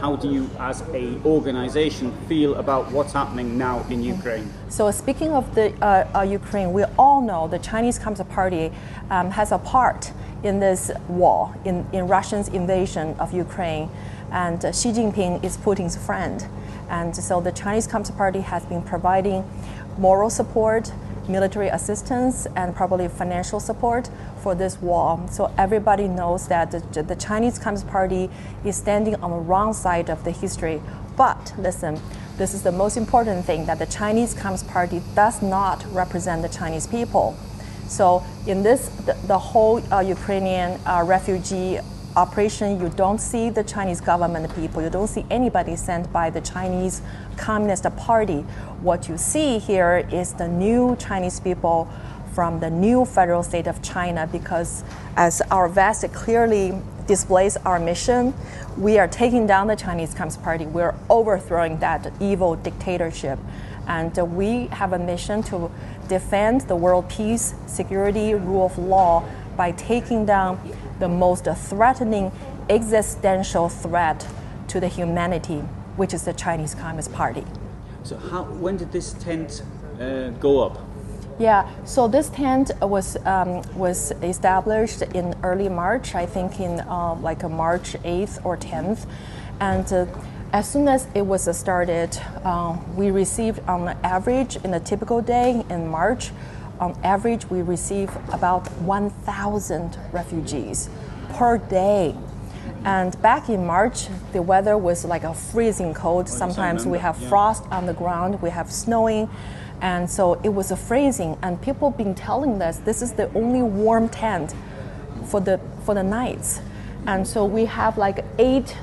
how do you, as a organization, feel about what's happening now in Ukraine? So speaking of the Ukraine, we all know the Chinese Communist Party has a part in this war, in Russia's invasion of Ukraine. And Xi Jinping is Putin's friend. And so the Chinese Communist Party has been providing moral support, military assistance, and probably financial support for this war. So everybody knows that the Chinese Communist Party is standing on the wrong side of the history. But listen, this is the most important thing, that the Chinese Communist Party does not represent the Chinese people. So in this, the whole Ukrainian refugee operation, you don't see the Chinese government people, you don't see anybody sent by the Chinese Communist Party. What you see here is the new Chinese people from the new federal state of China, because as our vest clearly displays our mission, we are taking down the Chinese Communist Party, we're overthrowing that evil dictatorship. And we have a mission to defend the world peace, security, rule of law by taking down the most threatening existential threat to the humanity, which is the Chinese Communist Party. So when did this tent go up? Yeah, so this tent was established in early March, I think in like March 8th or 10th. And as soon as it was started, we received on average, in a typical day in March, on average, we receive about 1,000 refugees per day. And back in March, the weather was like a freezing cold. Sometimes we have frost on the ground, we have snowing. And so it was freezing. And people have been telling us this is the only warm tent for the nights. And so we have like 8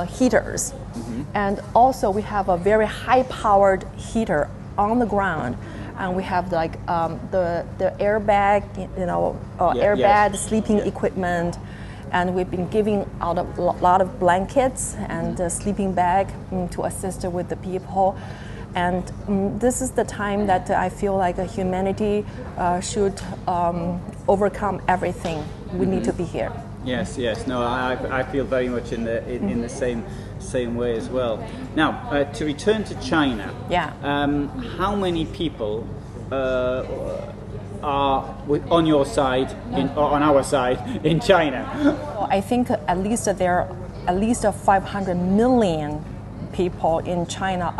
heaters. Mm-hmm. And also we have a very high-powered heater on the ground. And we have like the airbag, airbag, sleeping equipment, and we've been giving out a lot of blankets and a sleeping bag to assist with the people. And this is the time that I feel like humanity should overcome everything. We need to be here. Yes. No, I feel very much in the same way as well. Now, to return to China, how many people are on your side, or on our side, in China? Well, I think at least there are at least 500 million people in China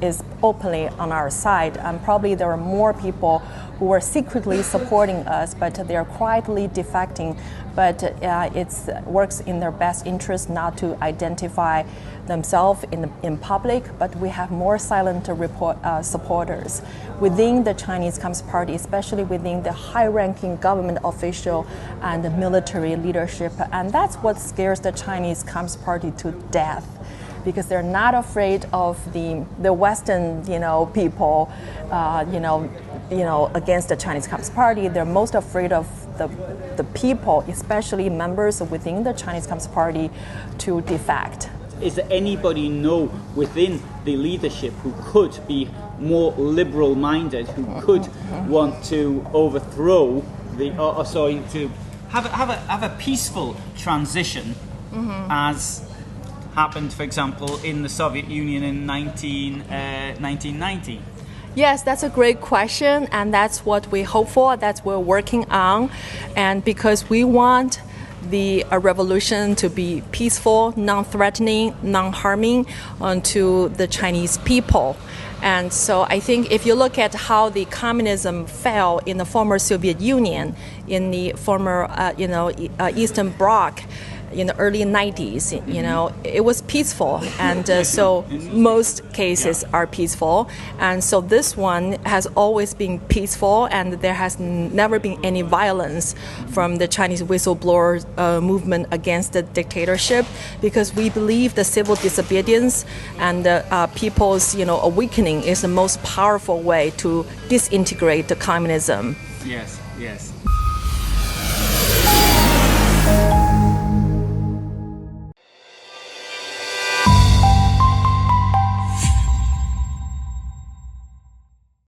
is openly on our side, and probably there are more people who are secretly supporting us, but they are quietly defecting. But it works in their best interest not to identify themselves in public, but we have more silent supporters within the Chinese Communist Party, especially within the high-ranking government official and the military leadership. And that's what scares the Chinese Communist Party to death, because they're not afraid of the Western, people, against the Chinese Communist Party. They're most afraid of the people, especially members within the Chinese Communist Party, to defect. Is there anybody within the leadership who could be more liberal-minded, who could want to overthrow to have a peaceful transition, as happened, for example, in the Soviet Union in 1990? Yes, that's a great question, and that's what we hope for, that's what we're working on. And because we want the revolution to be peaceful, non-threatening, non-harming to the Chinese people. And so I think if you look at how the communism fell in the former Soviet Union, in the former Eastern Bloc, in the early 90s, it was peaceful, and so most cases are peaceful, and so this one has always been peaceful, and there has never been any violence from the Chinese whistleblower movement against the dictatorship, because we believe the civil disobedience and the people's awakening is the most powerful way to disintegrate the communism. Yes.